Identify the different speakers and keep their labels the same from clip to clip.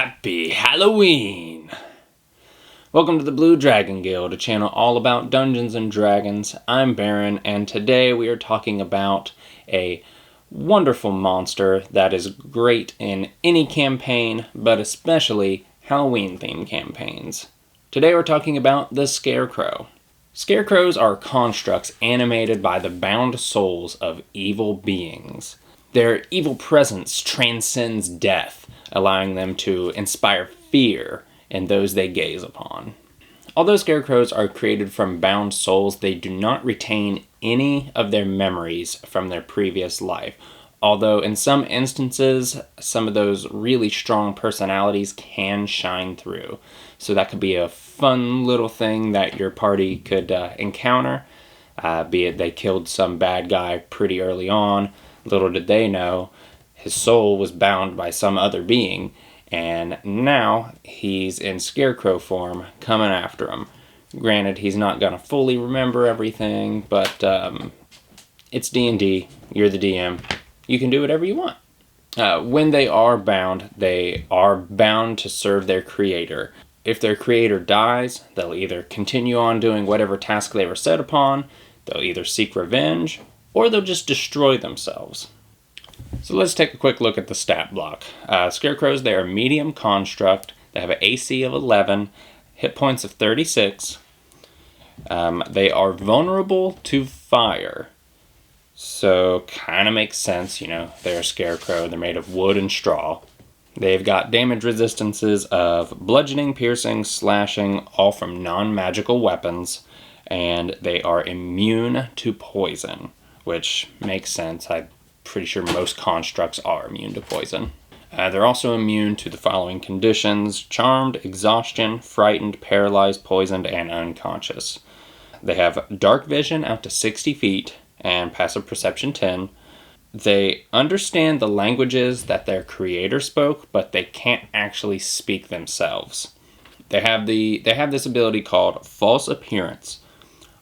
Speaker 1: Happy Halloween! Welcome to the Blue Dragon Guild, a channel all about Dungeons and Dragons. I'm Baron, and today we are talking about a wonderful monster that is great in any campaign, but especially Halloween-themed campaigns. Today we're talking about the Scarecrow. Scarecrows are constructs animated by the bound souls of evil beings. Their evil presence transcends death, allowing them to inspire fear in those they gaze upon. Although scarecrows are created from bound souls, they do not retain any of their memories from their previous life. Although in some instances, some of those really strong personalities can shine through. So that could be a fun little thing that your party could encounter, be it they killed some bad guy pretty early on. Little did they know, his soul was bound by some other being, and now he's in Scarecrow form coming after him. Granted, he's not going to fully remember everything, but it's D&D, you're the DM, you can do whatever you want. When they are bound to serve their creator. If their creator dies, they'll either continue on doing whatever task they were set upon, they'll either seek revenge, or they'll just destroy themselves. So let's take a quick look at the stat block. Scarecrows, they are a medium construct. They have an AC of 11, hit points of 36. They are vulnerable to fire. So kind of makes sense, they're a scarecrow. They're made of wood and straw. They've got damage resistances of bludgeoning, piercing, slashing, all from non-magical weapons. And they are immune to poison, which makes sense. I'm pretty sure most constructs are immune to poison. They're also immune to the following conditions: charmed, exhaustion, frightened, paralyzed, poisoned, and unconscious. They have dark vision out to 60 feet and passive perception 10. They understand the languages that their creator spoke, but they can't actually speak themselves. They have this ability called false appearance.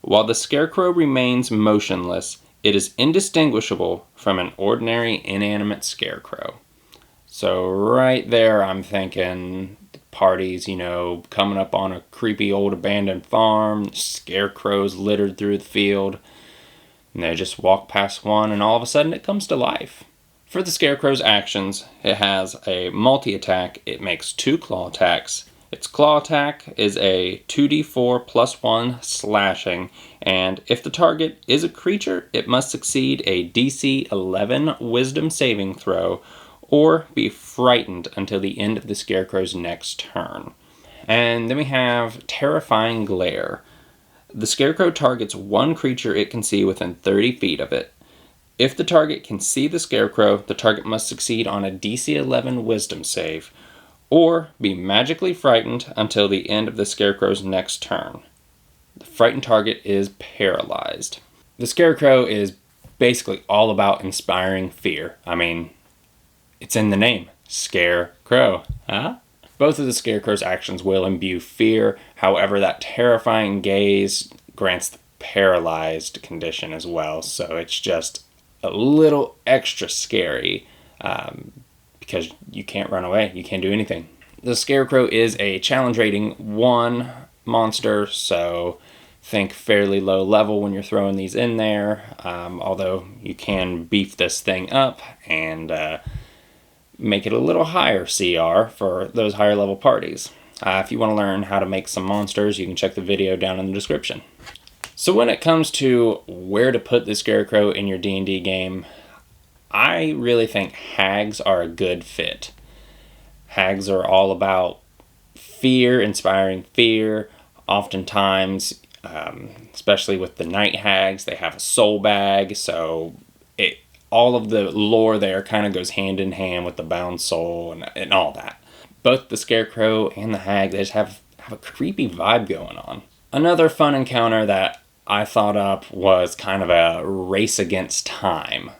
Speaker 1: While the scarecrow remains motionless, it is indistinguishable from an ordinary inanimate scarecrow. So right there I'm thinking parties, coming up on a creepy old abandoned farm, scarecrows littered through the field, and they just walk past one and all of a sudden it comes to life. For the scarecrow's actions, it has a multi-attack. It makes 2 claw attacks. Its claw attack is a 2d4 plus 1 slashing, and if the target is a creature, it must succeed a DC 11 wisdom saving throw or be frightened until the end of the scarecrow's next turn. And then we have Terrifying Glare. The scarecrow targets one creature it can see within 30 feet of it. If the target can see the scarecrow, the target must succeed on a DC 11 wisdom save, or be magically frightened until the end of the scarecrow's next turn. The frightened target is paralyzed. The scarecrow is basically all about inspiring fear. I mean, it's in the name, Scarecrow. Huh? Both of the scarecrow's actions will imbue fear. However, that terrifying gaze grants the paralyzed condition as well. So it's just a little extra scary. Because you can't run away, you can't do anything. The Scarecrow is a challenge rating 1 monster, so think fairly low level when you're throwing these in there, although you can beef this thing up and make it a little higher CR for those higher level parties. If you want to learn how to make some monsters, you can check the video down in the description. So when it comes to where to put the Scarecrow in your D&D game, I really think hags are a good fit. Hags are all about fear, inspiring fear. Oftentimes, especially with the night hags, they have a soul bag, so all of the lore there kind of goes hand in hand with the bound soul and all that. Both the Scarecrow and the hag, they just have a creepy vibe going on. Another fun encounter that I thought up was kind of a race against time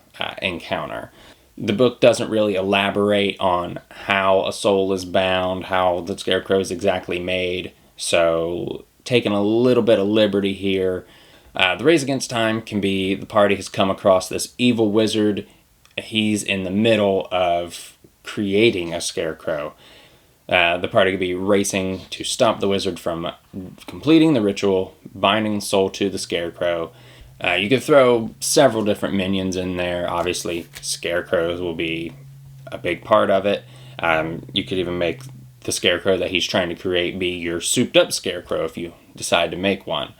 Speaker 1: encounter. The book doesn't really elaborate on how a soul is bound, how the Scarecrow is exactly made, so taking a little bit of liberty here. The race against time can be the party has come across this evil wizard. He's in the middle of creating a scarecrow. The party could be racing to stop the wizard from completing the ritual, binding the soul to the Scarecrow. You could throw several different minions in there. Obviously, Scarecrows will be a big part of it. You could even make the Scarecrow that he's trying to create be your souped up Scarecrow if you decide to make one.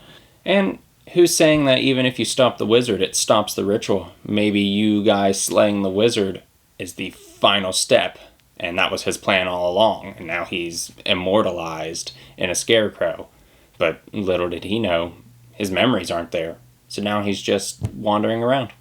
Speaker 1: And who's saying that even if you stop the wizard, it stops the ritual? Maybe you guys slaying the wizard is the final step, and that was his plan all along, and now he's immortalized in a Scarecrow. But little did he know, his memories aren't there, so now he's just wandering around.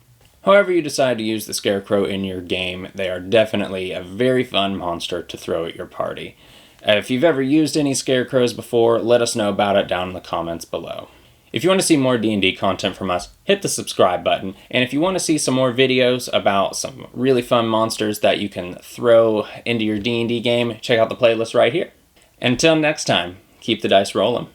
Speaker 1: However you decide to use the Scarecrow in your game, they are definitely a very fun monster to throw at your party. If you've ever used any Scarecrows before, let us know about it down in the comments below. If you want to see more D&D content from us, hit the subscribe button. And if you want to see some more videos about some really fun monsters that you can throw into your D&D game, check out the playlist right here. Until next time, keep the dice rolling.